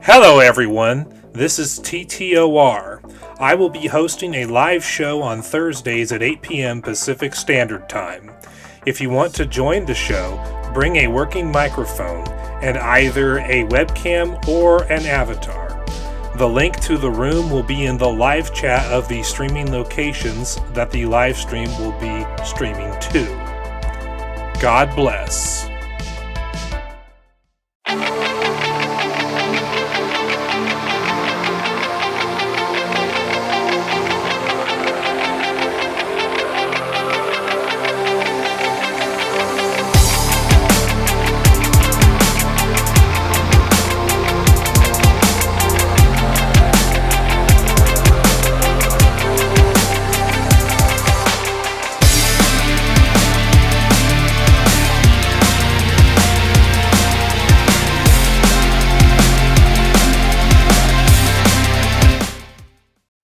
Hello everyone, this is TTOR. I will be hosting a live show on Thursdays at 8 p.m. Pacific Standard Time. If you want to join the show, bring a working microphone and either a webcam or an avatar. The link to the room will be in the live chat of the streaming locations that the live stream will be streaming to. God bless.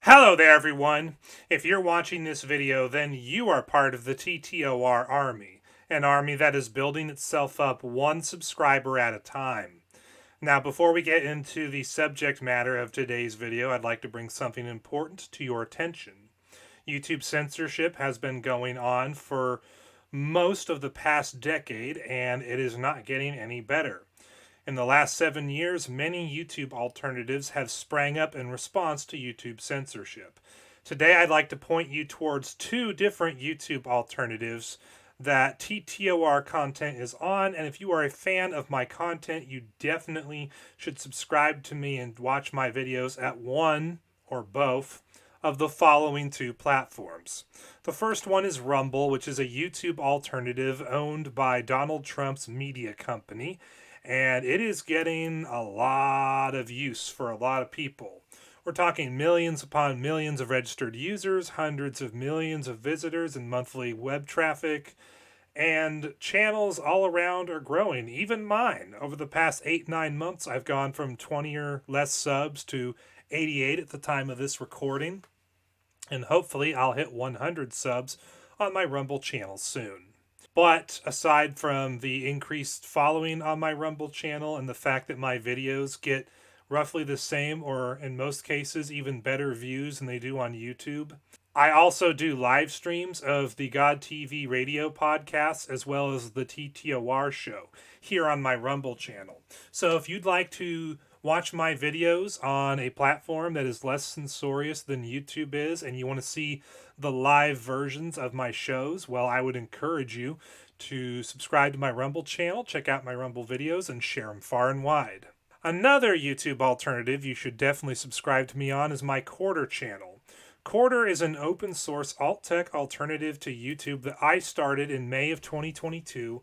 Hello there everyone! If you're watching this video, then you are part of the TTOR Army, an army that is building itself up one subscriber at a time. Now, before we get into the subject matter of today's video, I'd like to bring something important to your attention. YouTube censorship has been going on for most of the past decade, and it is not getting any better. In the last 7 years, many YouTube alternatives have sprang up in response to YouTube censorship. Today, I'd like to point you towards two different YouTube alternatives that TTOR content is on, and if you are a fan of my content, you definitely should subscribe to me and watch my videos at one or both of the following two platforms. The first one is Rumble, which is a YouTube alternative owned by Donald Trump's media company, and it is getting a lot of use for a lot of people. We're talking millions upon millions of registered users, hundreds of millions of visitors and monthly web traffic, and channels all around are growing, even mine. Over the past 8-9 months, I've gone from 20 or less subs to 88 at the time of this recording, and hopefully I'll hit 100 subs on my Rumble channel soon. But aside from the increased following on my Rumble channel and the fact that my videos get roughly the same, or in most cases even better views than they do on YouTube, I also do live streams of the God TV radio podcasts as well as the TTOR show here on my Rumble channel. So if you'd like to watch my videos on a platform that is less censorious than YouTube is, and you want to see the live versions of my shows, well, I would encourage you to subscribe to my Rumble channel, check out my Rumble videos, and share them far and wide. Another YouTube alternative you should definitely subscribe to me on is my Quarter channel. Quarter is an open source alt-tech alternative to YouTube that I started in May of 2022,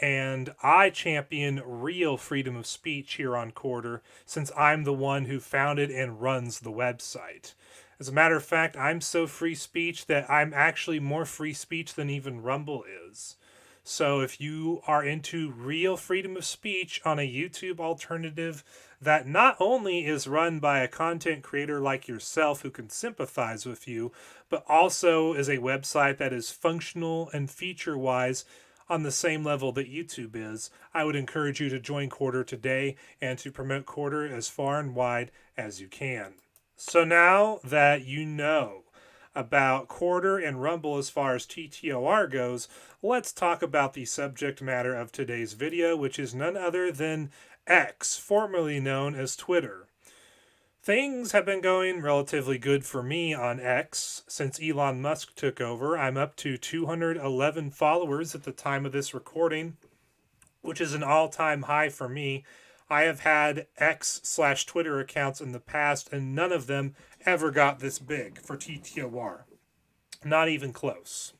and I champion real freedom of speech here on Quarter since I'm the one who founded and runs the website. As a matter of fact, I'm so free speech that I'm actually more free speech than even Rumble is. So if you are into real freedom of speech on a YouTube alternative that not only is run by a content creator like yourself who can sympathize with you, but also is a website that is functional and feature-wise on the same level that YouTube is, I would encourage you to join Quarter today and to promote Quarter as far and wide as you can. So now that you know about Quarter and Rumble as far as TTOR goes, let's talk about the subject matter of today's video, which is none other than X, formerly known as Twitter. Things have been going relatively good for me on X since Elon Musk took over. I'm up to 211 followers at the time of this recording, which is an all-time high for me. I have had X/Twitter accounts in the past, and none of them ever got this big for TTOR. Not even close.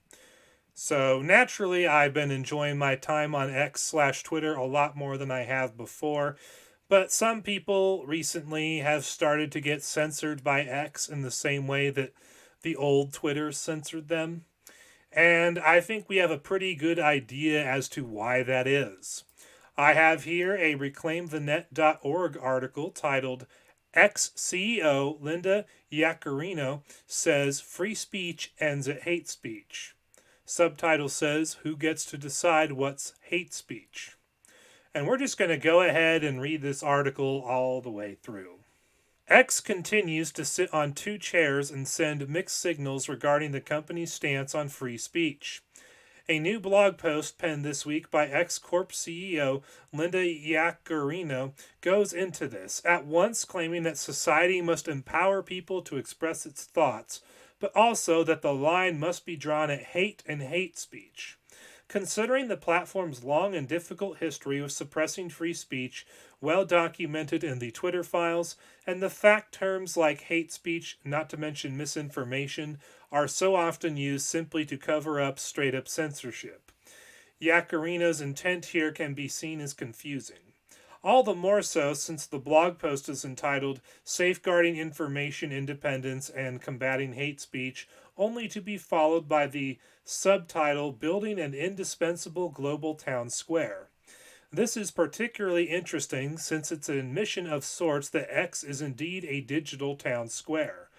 So naturally, I've been enjoying my time on X/Twitter a lot more than I have before. But some people recently have started to get censored by X in the same way that the old Twitter censored them. And I think we have a pretty good idea as to why that is. I have here a reclaimthenet.org article titled Ex-CEO Linda Yaccarino says free speech ends at hate speech. Subtitle says, who gets to decide what's hate speech? And we're just going to go ahead and read this article all the way through. X continues to sit on two chairs and send mixed signals regarding the company's stance on free speech. A new blog post penned this week by X Corp CEO Linda Yaccarino goes into this, at once claiming that society must empower people to express its thoughts, but also that the line must be drawn at hate and hate speech. Considering the platform's long and difficult history of suppressing free speech, well documented in the Twitter files, and the fact terms like hate speech, not to mention misinformation, are so often used simply to cover up straight up censorship. Yaccarino's intent here can be seen as confusing. All the more so since the blog post is entitled Safeguarding Information Independence and Combating Hate Speech, only to be followed by the subtitle Building an Indispensable Global Town Square. This is particularly interesting since it's an admission of sorts that X is indeed a digital town square.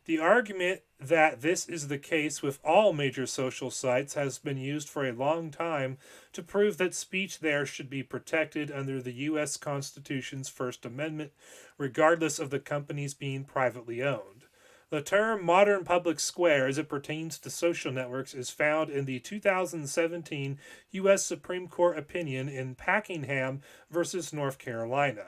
The argument that this is the case with all major social sites has been used for a long time to prove that speech there should be protected under the U.S. Constitution's First Amendment, regardless of the companies being privately owned. The term modern public square as it pertains to social networks is found in the 2017 U.S. Supreme Court opinion in Packingham versus North Carolina.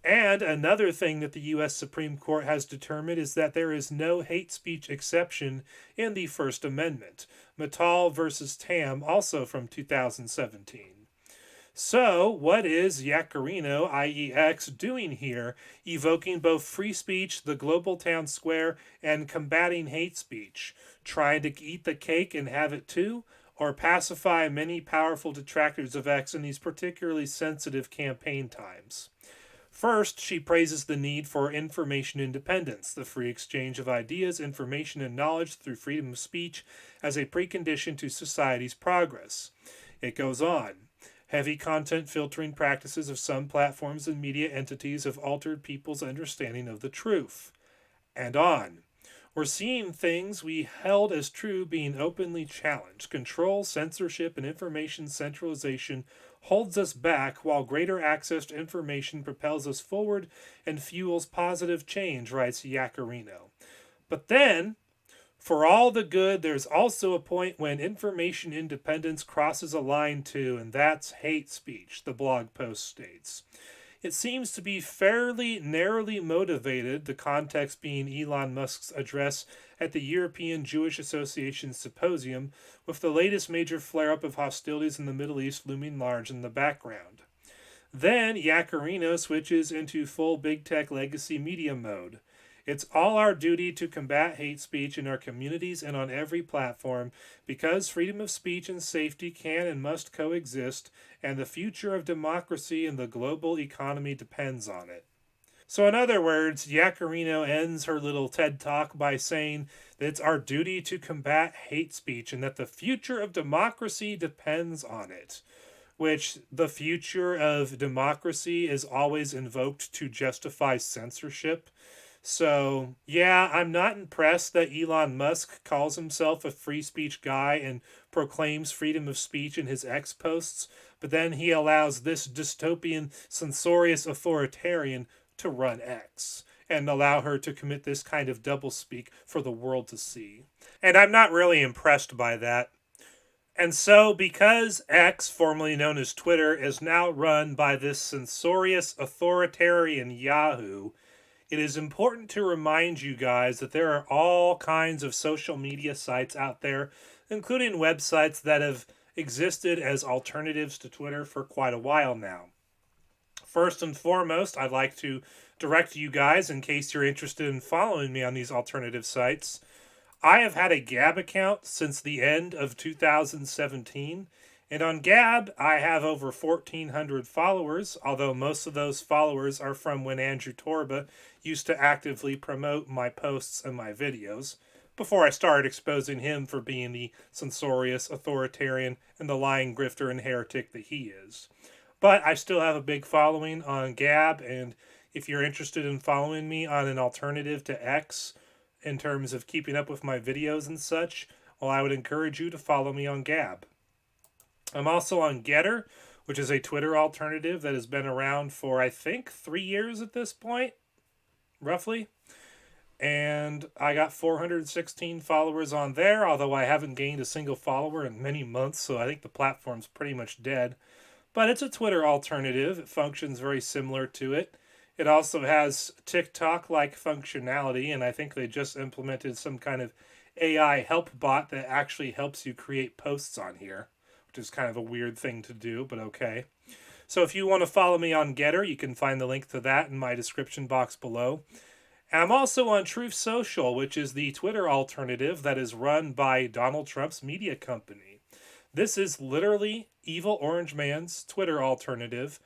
And another thing that the U.S. Supreme Court has determined is that there is no hate speech exception in the First Amendment. Mattal versus Tam, also from 2017. So, what is Yaccarino, i.e. X, doing here, evoking both free speech, the global town square, and combating hate speech? Trying to eat the cake and have it too? Or pacify many powerful detractors of X in these particularly sensitive campaign times? First, she praises the need for information independence, the free exchange of ideas, information, and knowledge through freedom of speech as a precondition to society's progress. It goes on. Heavy content filtering practices of some platforms and media entities have altered people's understanding of the truth. And on. We're seeing things we held as true being openly challenged. Control, censorship, and information centralization holds us back while greater access to information propels us forward and fuels positive change, writes Yaccarino. But then, for all the good, there's also a point when information independence crosses a line too, and that's hate speech, the blog post states. It seems to be fairly narrowly motivated, the context being Elon Musk's address at the European Jewish Association Symposium, with the latest major flare-up of hostilities in the Middle East looming large in the background. Then Yaccarino switches into full big tech legacy media mode. It's all our duty to combat hate speech in our communities and on every platform because freedom of speech and safety can and must coexist, and the future of democracy and the global economy depends on it. So, in other words, Yaccarino ends her little TED talk by saying that it's our duty to combat hate speech and that the future of democracy depends on it. Which the future of democracy is always invoked to justify censorship. So, yeah, I'm not impressed that Elon Musk calls himself a free speech guy and proclaims freedom of speech in his X posts, but then he allows this dystopian, censorious authoritarian to run X and allow her to commit this kind of doublespeak for the world to see. And I'm not really impressed by that. And so, because X, formerly known as Twitter, is now run by this censorious authoritarian Yahoo, it is important to remind you guys that there are all kinds of social media sites out there, including websites that have existed as alternatives to Twitter for quite a while now. First and foremost, I'd like to direct you guys, in case you're interested in following me on these alternative sites. I have had a Gab account since the end of 2017, and on Gab, I have over 1,400 followers, although most of those followers are from when Andrew Torba used to actively promote my posts and my videos, before I started exposing him for being the censorious, authoritarian, and the lying grifter and heretic that he is. But I still have a big following on Gab, and if you're interested in following me on an alternative to X, in terms of keeping up with my videos and such, well, I would encourage you to follow me on Gab. I'm also on Getter, which is a Twitter alternative that has been around for, I think, 3 years at this point, roughly. And I got 416 followers on there, although I haven't gained a single follower in many months, so I think the platform's pretty much dead. But it's a Twitter alternative. It functions very similar to it. It also has TikTok like functionality, and I think they just implemented some kind of AI help bot that actually helps you create posts on here, which is kind of a weird thing to do, but okay. So if you want to follow me on Getter, you can find the link to that in my description box below. And I'm also on Truth Social, which is the Twitter alternative that is run by Donald Trump's media company. This is literally Evil Orange Man's Twitter alternative,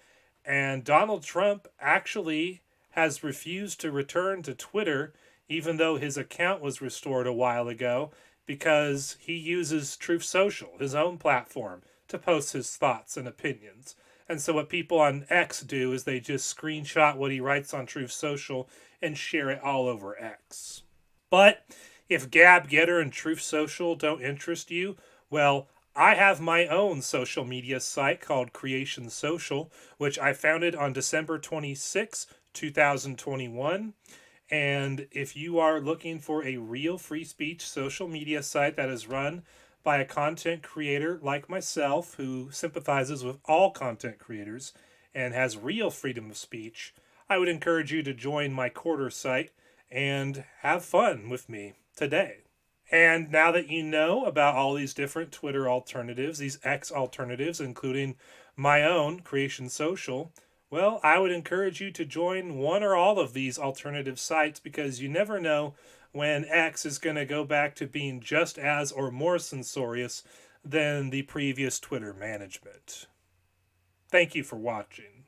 and Donald Trump actually has refused to return to Twitter, even though his account was restored a while ago, because he uses Truth Social, his own platform, to post his thoughts and opinions. And so what people on X do is they just screenshot what he writes on Truth Social and share it all over X. But if Gab, Getter, and Truth Social don't interest you, well, I have my own social media site called Creation Social, which I founded on December 26, 2021. And if you are looking for a real free speech social media site that is run by a content creator like myself who sympathizes with all content creators and has real freedom of speech, I would encourage you to join my quarter site and have fun with me today. And now that you know about all these different Twitter alternatives, these X alternatives, including my own Creation Social, well, I would encourage you to join one or all of these alternative sites because you never know when X is going to go back to being just as or more censorious than the previous Twitter management. Thank you for watching.